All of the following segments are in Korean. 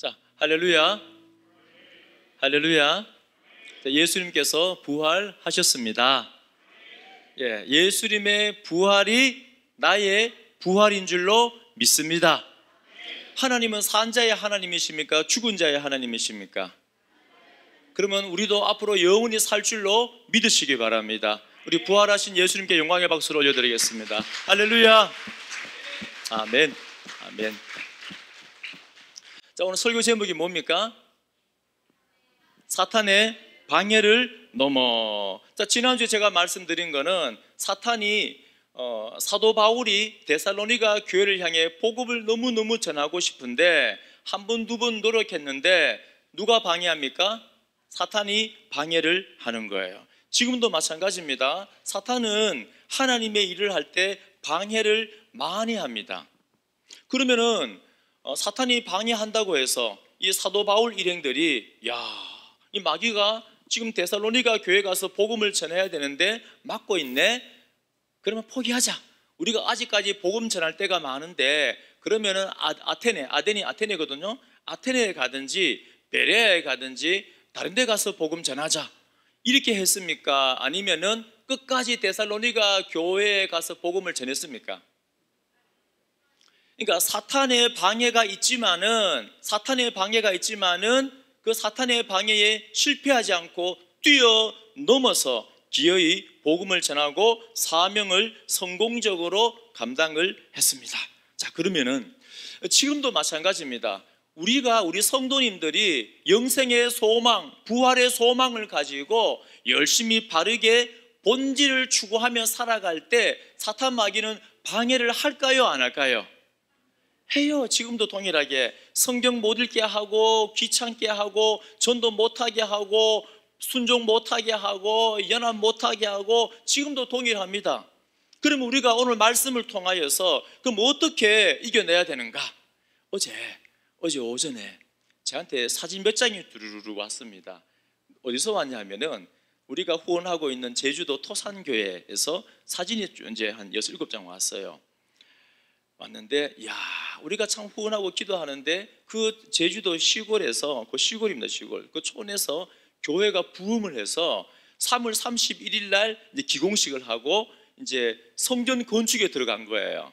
자, 할렐루야. 할렐루야. 자, 예수님께서 부활하셨습니다. 예, 예수님의 부활이 나의 부활인 줄로 믿습니다. 하나님은 산자의 하나님이십니까? 죽은 자의 하나님이십니까? 그러면 우리도 앞으로 영원히 살 줄로 믿으시기 바랍니다. 우리 부활하신 예수님께 영광의 박수를 올려드리겠습니다. 할렐루야. 아멘. 아멘. 자, 오늘 설교 제목이 뭡니까? 사탄의 방해를 넘어. 자, 지난주에 제가 말씀드린 거는 사탄이 사도 바울이 데살로니가 교회를 향해 복음을 너무너무 전하고 싶은데 한 번, 두 번 노력했는데 누가 방해합니까? 사탄이 방해를 하는 거예요. 지금도 마찬가지입니다. 사탄은 하나님의 일을 할 때 방해를 많이 합니다. 그러면은 사탄이 방해한다고 해서 이 사도 바울 일행들이 이 마귀가 지금 데살로니가 교회 가서 복음을 전해야 되는데 막고 있네. 그러면 포기하자. 우리가 아직까지 복음 전할 때가 많은데 그러면은 아테네거든요. 아테네에 가든지 베레아에 가든지 다른 데 가서 복음 전하자. 이렇게 했습니까? 아니면은 끝까지 데살로니가 교회에 가서 복음을 전했습니까? 그러니까 사탄의 방해가 있지만은 그 사탄의 방해에 실패하지 않고 뛰어넘어서 기어이 복음을 전하고 사명을 성공적으로 감당을 했습니다. 자, 그러면은 지금도 마찬가지입니다. 우리 성도님들이 영생의 소망, 부활의 소망을 가지고 열심히 바르게 본질을 추구하며 살아갈 때 사탄 마귀는 방해를 할까요, 안 할까요? 해요. 지금도 동일하게 성경 못 읽게 하고 귀찮게 하고 전도 못하게 하고 순종 못하게 하고 연합 못하게 하고 지금도 동일합니다. 그러면 우리가 오늘 말씀을 통하여서 그럼 어떻게 이겨내야 되는가? 어제 오전에 저한테 사진 몇 장이 두루루루 왔습니다. 어디서 왔냐면은 우리가 후원하고 있는 제주도 토산교회에서 사진이 이제 한 6, 7장 왔어요. 왔는데 우리가 참 후원하고 기도하는데 그 제주도 시골에서 시골입니다. 시골. 그 촌에서 교회가 부흥을 해서 3월 31일 날 이제 기공식을 하고 이제 성전 건축에 들어간 거예요.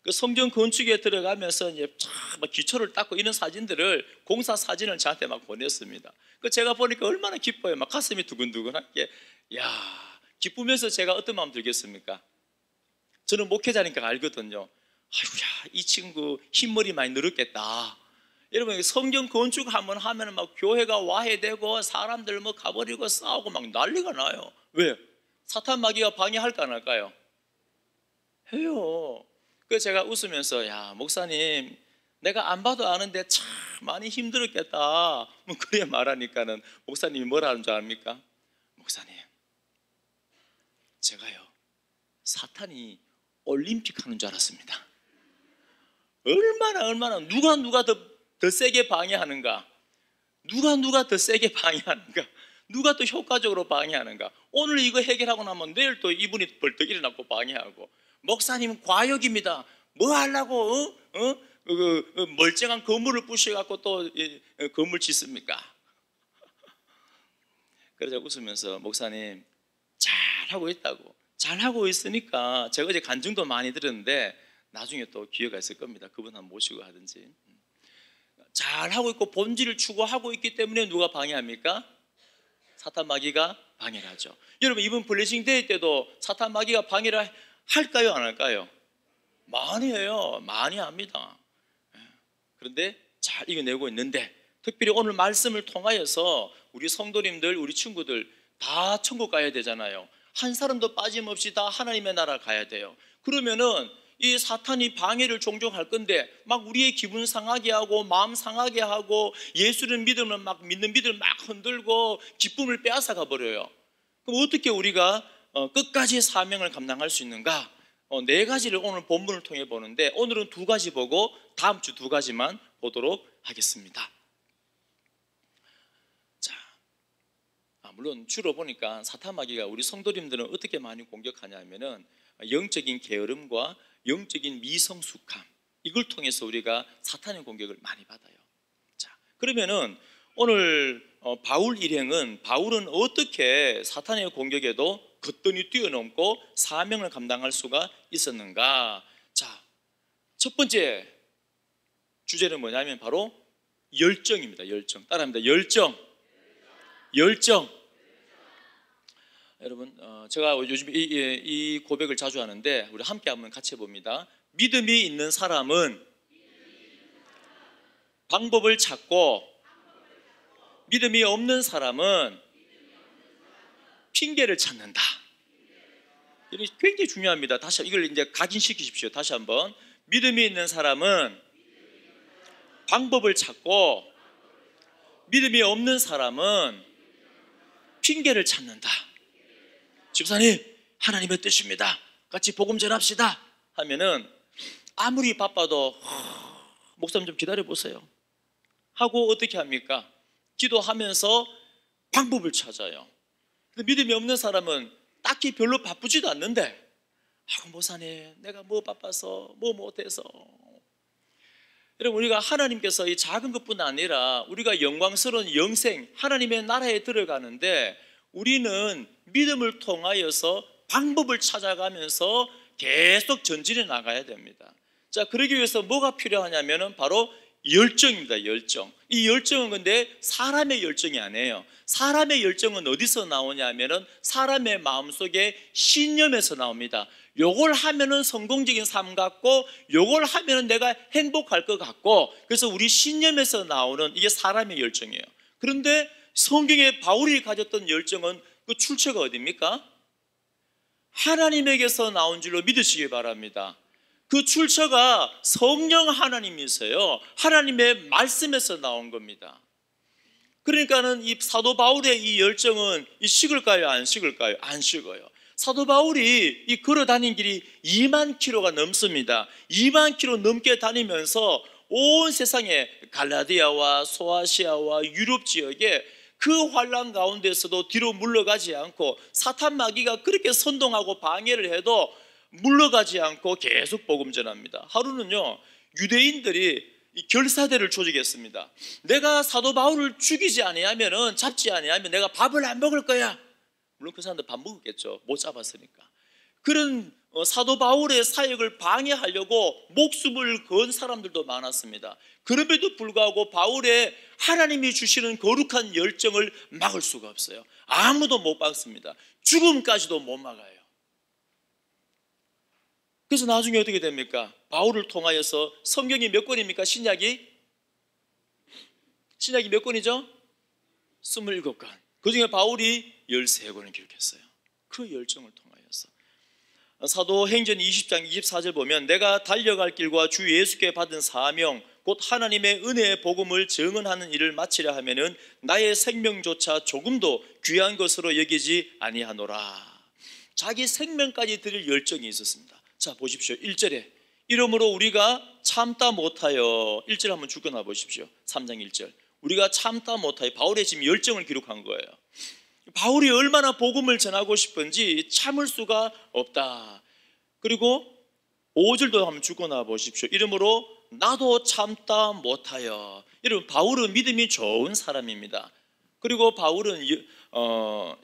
그 성전 건축에 들어가면서 이제 막 기초를 닦고 이런 사진들을 공사 사진을 저한테 막 보냈습니다. 그 제가 보니까 얼마나 기뻐요. 막 가슴이 두근두근하게. 기쁘면서 제가 어떤 마음 들겠습니까? 저는 목회자니까 알거든요. 아이고야, 이 친구 흰머리 많이 늘었겠다. 여러분, 성경 건축 한번 하면 막 교회가 와해되고 사람들 뭐 가버리고 싸우고 막 난리가 나요. 왜? 사탄 마귀가 방해할까 안 할까요? 해요. 그래서 제가 웃으면서 목사님, 내가 안 봐도 아는데 참 많이 힘들었겠다. 뭐 그래 말하니까는 목사님이 뭐라 하는 줄 압니까? 목사님, 제가요 사탄이 올림픽 하는 줄 알았습니다. 얼마나 누가 더 세게 방해하는가? 누가 더 세게 방해하는가? 누가 더 효과적으로 방해하는가? 오늘 이거 해결하고 나면 내일 또 이분이 벌떡 일어나고 방해하고. 목사님 과욕입니다. 뭐 하려고 그 멀쩡한 건물을 부셔갖고 또 건물 짓습니까? 그래서 웃으면서 목사님 잘하고 있다고. 잘하고 있으니까 제가 어제 간증도 많이 들었는데 나중에 또 기회가 있을 겁니다. 그분 한번 모시고 하든지. 잘하고 있고 본질을 추구하고 있기 때문에 누가 방해합니까? 사탄 마귀가 방해를 하죠. 여러분, 이번 블레싱 데이 때도 사탄 마귀가 방해를 할까요, 안 할까요? 많이 해요. 많이 합니다. 그런데 잘 이겨내고 있는데 특별히 오늘 말씀을 통하여서 우리 성도님들, 우리 친구들 다 천국 가야 되잖아요. 한 사람도 빠짐없이 다 하나님의 나라 가야 돼요. 그러면은 이 사탄이 방해를 종종 할 건데 막 우리의 기분 상하게 하고 마음 상하게 하고 예수를 믿으면 막 믿는 믿음을 막 흔들고 기쁨을 빼앗아 가버려요. 그럼 어떻게 우리가 끝까지 사명을 감당할 수 있는가? 4가지를 오늘 본문을 통해 보는데 오늘은 2가지 보고 다음 주 2가지만 보도록 하겠습니다. 자, 물론 주로 보니까 사탄 마귀가 우리 성도님들은 어떻게 많이 공격하냐 하면은 영적인 게으름과 영적인 미성숙함, 이걸 통해서 우리가 사탄의 공격을 많이 받아요. 자, 그러면은 오늘 바울 일행은 바울은 어떻게 사탄의 공격에도 거뜬히 뛰어넘고 사명을 감당할 수가 있었는가? 자, 첫 번째 주제는 뭐냐면 바로 열정입니다. 열정. 따라합니다. 열정. 열정. 여러분, 제가 요즘 이 고백을 자주 하는데 우리 함께 한번 같이 해봅니다. 믿음이 있는 사람은 방법을 찾고, 믿음이 없는 사람은 핑계를 찾는다. 이게 굉장히 중요합니다. 다시 이걸 이제 각인시키십시오. 다시 한번. 믿음이 있는 사람은 방법을 찾고, 믿음이 없는 사람은 핑계를 찾는다. 집사님, 하나님의 뜻입니다. 같이 복음 전합시다 하면은 아무리 바빠도 목사님 좀 기다려 보세요 하고 어떻게 합니까? 기도하면서 방법을 찾아요. 근데 믿음이 없는 사람은 딱히 별로 바쁘지도 않는데, 목사님 내가 뭐 바빠서 뭐 못해서. 여러분, 우리가 하나님께서 이 작은 것뿐 아니라 우리가 영광스러운 영생 하나님의 나라에 들어가는데 우리는 믿음을 통하여서 방법을 찾아가면서 계속 전진해 나가야 됩니다. 자, 그러기 위해서 뭐가 필요하냐면은 바로 열정입니다. 열정. 이 열정은 근데 사람의 열정이 아니에요. 사람의 열정은 어디서 나오냐면은 사람의 마음속에 신념에서 나옵니다. 요걸 하면은 성공적인 삶 같고, 요걸 하면은 내가 행복할 것 같고, 그래서 우리 신념에서 나오는 이게 사람의 열정이에요. 그런데 성경에 바울이 가졌던 열정은 그 출처가 어디입니까? 하나님에게서 나온 줄로 믿으시기 바랍니다. 그 출처가 성령 하나님이세요. 하나님의 말씀에서 나온 겁니다. 그러니까는 이 사도 바울의 이 열정은 식을까요? 안 식을까요? 안 식어요. 사도 바울이 이 걸어 다닌 길이 2만 킬로가 넘습니다. 2만 킬로 넘게 다니면서 온 세상에 갈라디아와 소아시아와 유럽 지역에 그 환란 가운데서도 뒤로 물러가지 않고, 사탄 마귀가 그렇게 선동하고 방해를 해도 물러가지 않고 계속 복음 전합니다. 하루는요, 유대인들이 결사대를 조직했습니다. 내가 사도 바울을 죽이지 아니하면은, 잡지 아니하면 내가 밥을 안 먹을 거야. 물론 그 사람들 밥 먹었겠죠. 못 잡았으니까. 그런 사도 바울의 사역을 방해하려고 목숨을 건 사람들도 많았습니다. 그럼에도 불구하고 바울의 하나님이 주시는 거룩한 열정을 막을 수가 없어요. 아무도 못 막습니다. 죽음까지도 못 막아요. 그래서 나중에 어떻게 됩니까? 바울을 통하여서 성경이 몇 권입니까? 신약이 몇 권이죠? 27권. 그 중에 바울이 13권을 기록했어요. 그 열정을 통하여서. 사도행전 20장 24절 보면, 내가 달려갈 길과 주 예수께 받은 사명 곧 하나님의 은혜의 복음을 증언하는 일을 마치려 하면은 나의 생명조차 조금도 귀한 것으로 여기지 아니하노라. 자기 생명까지 드릴 열정이 있었습니다. 자, 보십시오. 1절에 이러므로 우리가 참다 못하여, 1절 한번 죽여놔 보십시오. 3장 1절. 우리가 참다 못하여, 바울의 지금 열정을 기록한 거예요. 바울이 얼마나 복음을 전하고 싶은지 참을 수가 없다. 그리고 5절도 한번 죽여놔 보십시오. 이러므로 나도 참다 못하여. 여러분, 바울은 믿음이 좋은 사람입니다. 그리고 바울은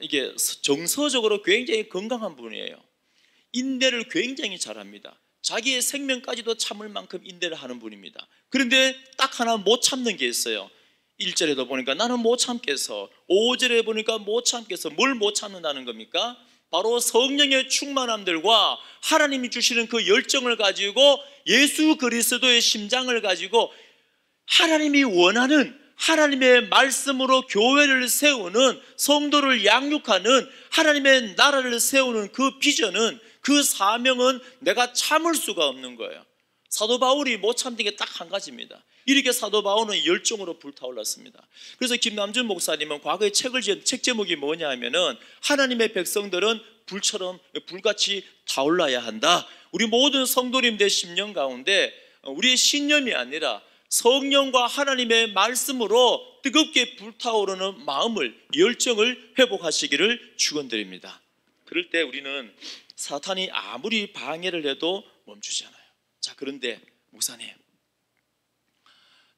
이게 정서적으로 굉장히 건강한 분이에요. 인내를 굉장히 잘합니다. 자기의 생명까지도 참을 만큼 인내를 하는 분입니다. 그런데 딱 하나 못 참는 게 있어요. 1절에도 보니까 나는 못 참겠어. 5절에 보니까 못 참겠어. 뭘 못 참는다는 겁니까? 바로 성령의 충만함들과 하나님이 주시는 그 열정을 가지고, 예수 그리스도의 심장을 가지고 하나님이 원하는 하나님의 말씀으로 교회를 세우는, 성도를 양육하는, 하나님의 나라를 세우는 그 비전은, 그 사명은 내가 참을 수가 없는 거예요. 사도 바울이 못 참는 게 딱 한 가지입니다. 이렇게 사도 바울은 열정으로 불타올랐습니다. 그래서 김남준 목사님은 과거에 책을 지은 책 제목이 뭐냐 하면은, 하나님의 백성들은 불처럼 불같이 타올라야 한다. 우리 모든 성도님들 심령 가운데 우리의 신념이 아니라 성령과 하나님의 말씀으로 뜨겁게 불타오르는 마음을, 열정을 회복하시기를 축원드립니다. 그럴 때 우리는 사탄이 아무리 방해를 해도 멈추지 않아요. 자, 그런데 목사님,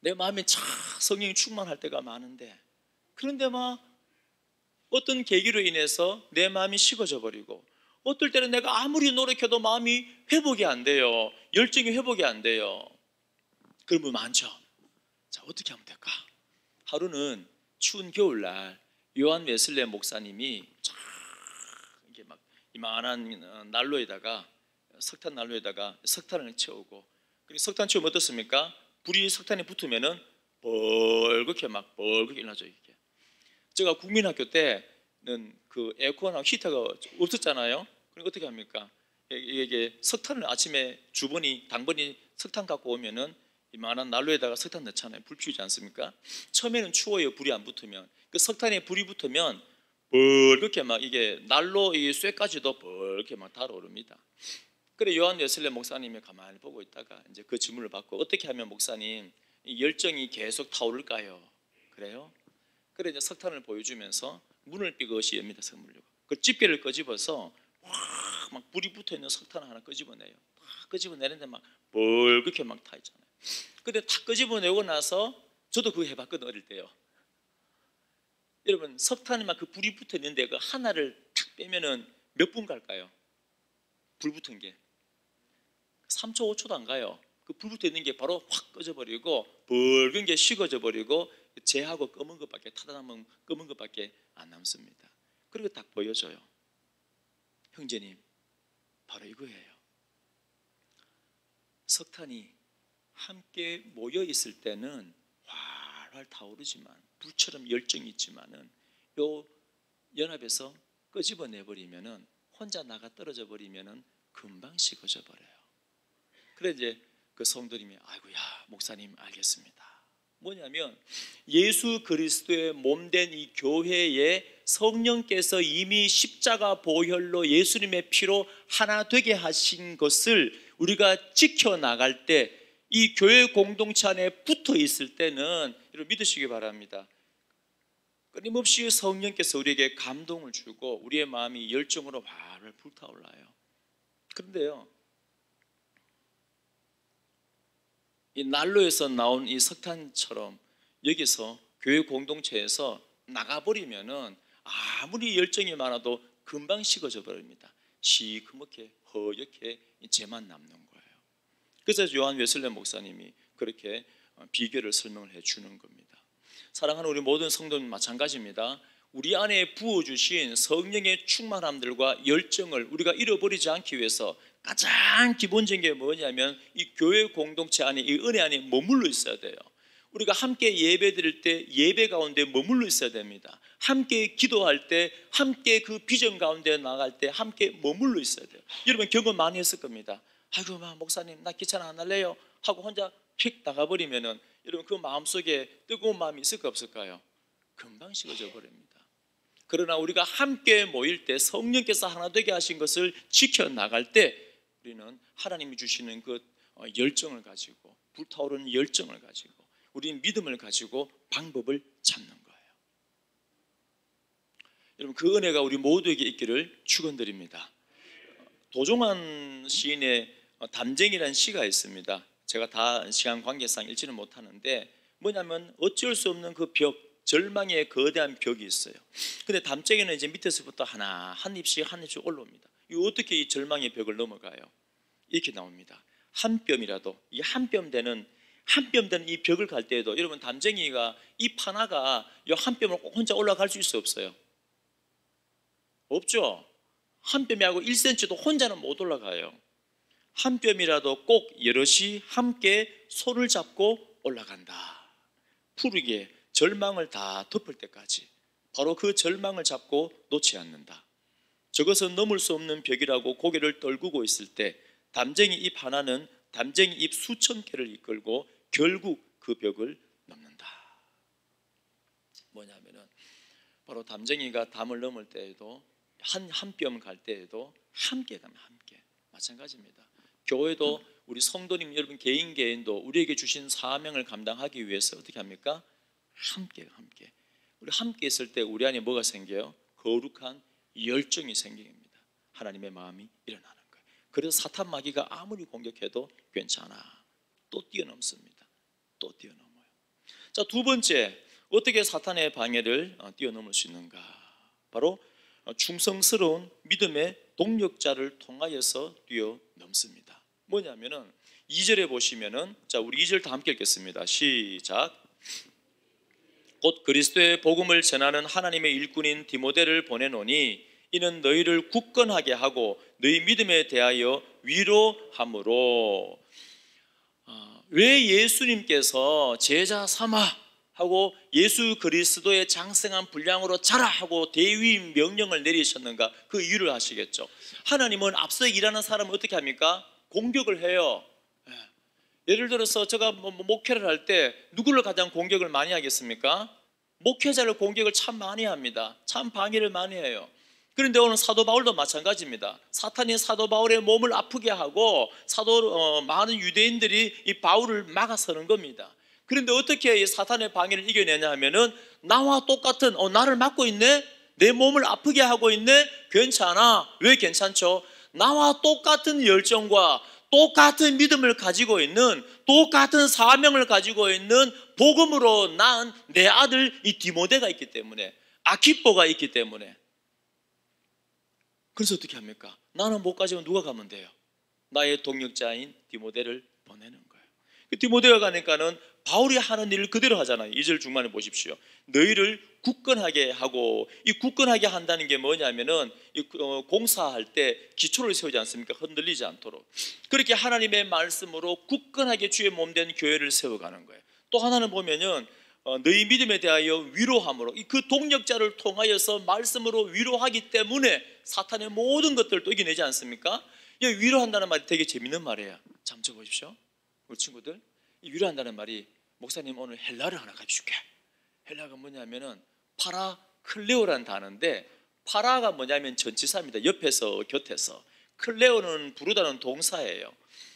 내 마음에 참 성령이 충만할 때가 많은데, 그런데 막 어떤 계기로 인해서 내 마음이 식어져 버리고, 어떨 때는 내가 아무리 노력해도 마음이 회복이 안 돼요. 열정이 회복이 안 돼요. 그런 분 많죠. 자, 어떻게 하면 될까? 하루는 추운 겨울날 요한 웨슬레 목사님이 쫙 이게 막 이만한 난로에다가, 석탄 난로에다가 석탄을 채우고, 그리고 석탄 채우면 어떻습니까? 불이 석탄에 붙으면은 벌겋게 막 벌겋게 일어나죠. 이게 제가 국민학교 때는 그 에어컨하고 히터가 없었잖아요. 그럼 어떻게 합니까? 이게 석탄을 아침에 주번이 당번이 석탄 갖고 오면은 이만한 난로에다가 석탄 넣잖아요. 불 피우지 않습니까? 처음에는 추워요. 불이 안 붙으면. 그 석탄에 불이 붙으면 벌겋게 막 이게 난로 이 쇠까지도 벌겋게 막 달아오릅니다. 그래 요한 웨슬레 목사님이 가만히 보고 있다가 이제 그 질문을 받고, 어떻게 하면 목사님 이 열정이 계속 타오를까요? 그래요? 그래 이제 석탄을 보여주면서 문을 삐것이 엽니다. 선물로 그 집게를 끄집어서 막 불이 붙어 있는 석탄 하나 끄집어내요. 막 끄집어내는데 막 벌겋게 막 타 있잖아요. 근데 다 끄집어내고 나서, 저도 그거 해봤거든 어릴 때요. 여러분 석탄이 막 그 불이 붙어 있는데 그 하나를 탁 빼면은 몇 분 갈까요? 불 붙은 게 3초 5초도 안 가요. 그 불 붙어 있는 게 바로 확 꺼져버리고 붉은 게 식어져 버리고 재하고 검은 것밖에, 타다 남은 검은 것밖에 안 남습니다. 그리고 딱 보여줘요. 형제님, 바로 이거예요. 석탄이 함께 모여 있을 때는 활활 타오르지만, 불처럼 열정이 있지만은 요 연합에서 끄집어내 버리면은, 혼자 나가 떨어져 버리면은 금방 식어져 버려요. 그래 이제 그 성도님이 아이고야 목사님 알겠습니다. 뭐냐면 예수 그리스도의 몸된 이 교회에 성령께서 이미 십자가 보혈로 예수님의 피로 하나 되게 하신 것을 우리가 지켜나갈 때, 이 교회 공동체 안에 붙어 있을 때는 여러분 믿으시기 바랍니다. 끊임없이 성령께서 우리에게 감동을 주고 우리의 마음이 열정으로 활활 불타올라요. 그런데요, 이 난로에서 나온 이 석탄처럼 여기서 교회 공동체에서 나가버리면은 아무리 열정이 많아도 금방 식어져 버립니다. 시커멓게 허옇게 재만 남는 거예요. 그래서 요한 웨슬레 목사님이 그렇게 비결을 설명을 해주는 겁니다. 사랑하는 우리 모든 성도님 마찬가지입니다. 우리 안에 부어주신 성령의 충만함들과 열정을 우리가 잃어버리지 않기 위해서 가장 기본적인 게 뭐냐면 이 교회 공동체 안에, 이 은혜 안에 머물러 있어야 돼요. 우리가 함께 예배 드릴 때 예배 가운데 머물러 있어야 됩니다. 함께 기도할 때, 함께 그 비전 가운데 나갈 때 함께 머물러 있어야 돼요. 여러분 경험 많이 했을 겁니다. 아이고 목사님 나 귀찮아 안 할래요 하고 혼자 픽 나가버리면은 여러분 그 마음속에 뜨거운 마음이 있을까 없을까요? 금방 식어져 버립니다. 그러나 우리가 함께 모일 때, 성령께서 하나 되게 하신 것을 지켜나갈 때 우리는 하나님이 주시는 그 열정을 가지고, 불타오르는 열정을 가지고, 우리는 믿음을 가지고 방법을 찾는 거예요. 여러분 그 은혜가 우리 모두에게 있기를 축원드립니다. 도종환 시인의 담쟁이라는 시가 있습니다. 제가 다 시간 관계상 읽지는 못하는데, 뭐냐면 어쩔 수 없는 그 벽, 절망의 거대한 벽이 있어요. 근데 담쟁이는 이제 밑에서부터 하나 한 입씩 한 입씩 올라옵니다. 이거 어떻게 이 절망의 벽을 넘어가요? 이렇게 나옵니다. 한 뼘이라도, 이 한 뼘 되는 이 벽을 갈 때에도 여러분 담쟁이가 잎 하나가 이 한 뼘을 꼭 혼자 올라갈 수 있어 없어요? 없죠. 한 뼘이하고 1cm도 혼자는 못 올라가요. 한 뼘이라도 꼭 여럿이 함께 손을 잡고 올라간다. 푸르게 절망을 다 덮을 때까지 바로 그 절망을 잡고 놓지 않는다. 저것은 넘을 수 없는 벽이라고 고개를 떨구고 있을 때 담쟁이 잎 하나는 담쟁이 잎 수천 개를 이끌고 결국 그 벽을 넘는다. 뭐냐면은 바로 담쟁이가 담을 넘을 때에도, 한 뼘 갈 때에도 함께 가면 함께, 마찬가지입니다. 교회도 우리 성도님 여러분 개인도 우리에게 주신 사명을 감당하기 위해서 어떻게 합니까? 함께 우리 함께 있을 때 우리 안에 뭐가 생겨요? 거룩한 열정이 생깁니다. 하나님의 마음이 일어나는 거예요. 그래서 사탄 마귀가 아무리 공격해도 괜찮아, 또 뛰어넘습니다. 또 뛰어넘어요. 자, 두 번째, 어떻게 사탄의 방해를 뛰어넘을 수 있는가? 바로 충성스러운 믿음의 동력자를 통하여서 뛰어넘습니다. 뭐냐면은 2절에 보시면은, 자, 우리 2절 다 함께 읽겠습니다. 시작. 곧 그리스도의 복음을 전하는 하나님의 일꾼인 디모데를 보내노니 이는 너희를 굳건하게 하고 너희 믿음에 대하여 위로함으로. 왜 예수님께서 제자 삼아 하고 예수 그리스도의 장성한 분량으로 자라 하고 대위 명령을 내리셨는가? 그 이유를 아시겠죠? 하나님은 앞서 일하는 사람을 어떻게 합니까? 공격을 해요. 예를 들어서 제가 목회를 할 때 누구를 가장 공격을 많이 하겠습니까? 목회자를 공격을 참 많이 합니다. 참 방해를 많이 해요. 그런데 오늘 사도 바울도 마찬가지입니다. 사탄이 사도 바울의 몸을 아프게 하고 많은 유대인들이 이 바울을 막아서는 겁니다. 그런데 어떻게 이 사탄의 방해를 이겨내냐 하면은, 나와 똑같은 나를 막고 있네? 내 몸을 아프게 하고 있네? 괜찮아. 왜 괜찮죠? 나와 똑같은 열정과 똑같은 믿음을 가지고 있는, 똑같은 사명을 가지고 있는 복음으로 낳은 내 아들 이 디모데가 있기 때문에, 아키뽀가 있기 때문에. 그래서 어떻게 합니까? 나는 못 가지고 누가 가면 돼요? 나의 동력자인 디모데를 보내는 거예요. 그 디모데가 가니까는 바울이 하는 일을 그대로 하잖아요. 2절 중반에 보십시오. 너희를 굳건하게 하고, 이 굳건하게 한다는 게 뭐냐면은 공사할 때 기초를 세우지 않습니까? 흔들리지 않도록. 그렇게 하나님의 말씀으로 굳건하게 주의 몸된 교회를 세워가는 거예요. 또 하나는 보면은 너희 믿음에 대하여 위로함으로, 그 동력자를 통하여서 말씀으로 위로하기 때문에 사탄의 모든 것들을 또 이겨내지 않습니까? 위로한다는 말이 되게 재밌는 말이에요. 잠 쳐보십시오. 우리 친구들, 이 위로한다는 말이, 목사님 오늘 헬라를 하나 가르쳐줄게. 헬라가 뭐냐면은 파라클레오라는 단어인데, 파라가 뭐냐면 전치사입니다. 옆에서, 곁에서. 클레오는 부르다는 동사예요.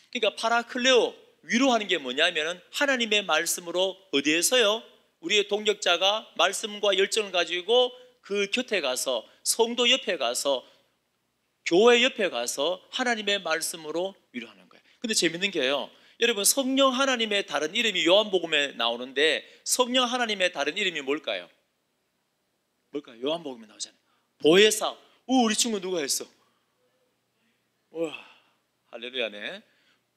그러니까 파라클레오, 위로하는 게 뭐냐면은 하나님의 말씀으로 어디에서요? 우리의 동력자가 말씀과 열정을 가지고 그 곁에 가서, 성도 옆에 가서, 교회 옆에 가서 하나님의 말씀으로 위로하는 거예요. 근데 재밌는 게요, 여러분, 성령 하나님의 다른 이름이 요한복음에 나오는데, 성령 하나님의 다른 이름이 뭘까요? 요한복음에 나오잖아요. 보혜사. 우리 친구 누가 했어? 와, 할렐루야네.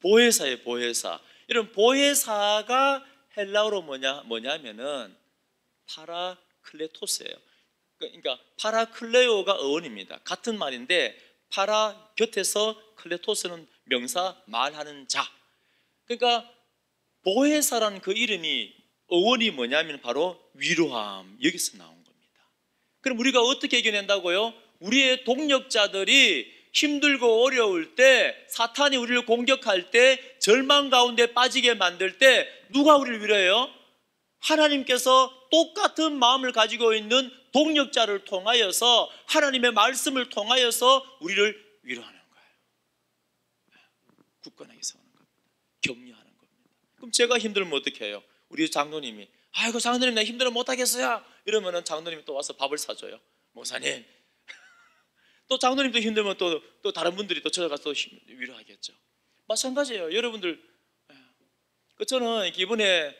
보혜사예요, 보혜사. 여러분, 보혜사가 헬라어로 뭐냐면은 파라클레토스예요. 그러니까 파라클레오가 어원입니다. 같은 말인데, 파라 곁에서, 클레토스는 명사, 말하는 자. 그러니까 보혜사라는 그 이름이, 어원이 뭐냐면 바로 위로함, 여기서 나온 겁니다. 그럼 우리가 어떻게 이겨낸다고요? 우리의 동력자들이 힘들고 어려울 때, 사탄이 우리를 공격할 때, 절망 가운데 빠지게 만들 때 누가 우리를 위로해요? 하나님께서 똑같은 마음을 가지고 있는 동력자를 통하여서, 하나님의 말씀을 통하여서 우리를 위로하는 거예요. 굳건하게 서는 겁니다. 격려하는 겁니다. 그럼 제가 힘들면 어떻게 해요? 우리 장로님이, 아이고 장로님 나 힘들어 못하겠어요, 이러면은 장로님이 또 와서 밥을 사줘요. 목사님. 또 장로님도 힘들면 또 다른 분들이 또 찾아가서 위로하겠죠. 마찬가지예요. 여러분들, 저는 이번에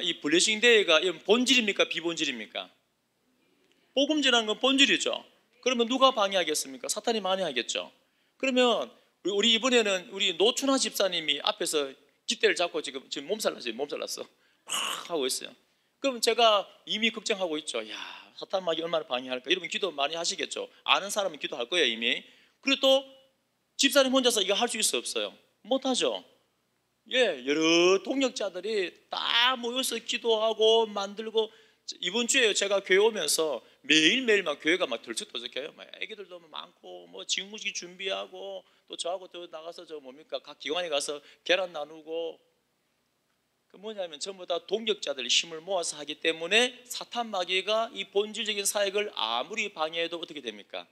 이 블레싱 데이가 본질입니까, 비본질입니까? 복음 전하는 건 본질이죠. 그러면 누가 방해하겠습니까? 사탄이 많이 하겠죠. 그러면 우리 이번에는 우리 노춘하 집사님이 앞에서 깃대를 잡고 지금 몸살 났어. 막 하고 있어요. 그럼 제가 이미 걱정하고 있죠. 야, 사탄 마귀 얼마나 방해할까? 여러분 기도 많이 하시겠죠. 아는 사람은 기도할 거예요 이미. 그리고 또 집사님 혼자서 이거 할 수 있어 없어요? 못하죠. 여러 동력자들이 다 모여서 기도하고 만들고. 이번 주에 제가 교회 오면서 매일매일 막 교회가 막 들썩들썩해요. 막 애기들도 많고, 뭐 직무식 준비하고, 또 저하고 또 나가서 각 기관에 가서 계란 나누고. 그 뭐냐면 전부 다 동력자들이 힘을 모아서 하기 때문에 사탄 마귀가 이 본질적인 사역을 아무리 방해해도 어떻게 됩니까?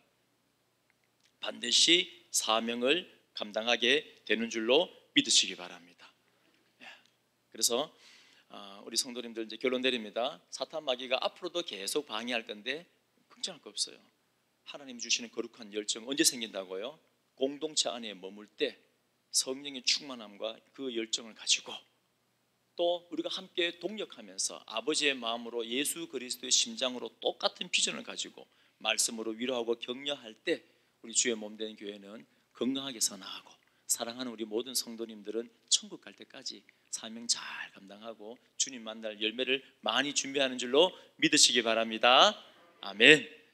반드시 사명을 감당하게 되는 줄로 믿으시기 바랍니다. 그래서 우리 성도님들 이제 결론 내립니다. 사탄 마귀가 앞으로도 계속 방해할 건데 걱정할 거 없어요. 하나님 주시는 거룩한 열정 언제 생긴다고요? 공동체 안에 머물 때 성령의 충만함과 그 열정을 가지고 또 우리가 함께 동력하면서 아버지의 마음으로 예수 그리스도의 심장으로 똑같은 비전을 가지고 말씀으로 위로하고 격려할 때 우리 주의 몸된 교회는 건강하게 선하고 사랑하는 우리 모든 성도님들은 천국 갈 때까지 사명 잘 감당하고 주님 만날 열매를 많이 준비하는 줄로 믿으시기 바랍니다. 아멘.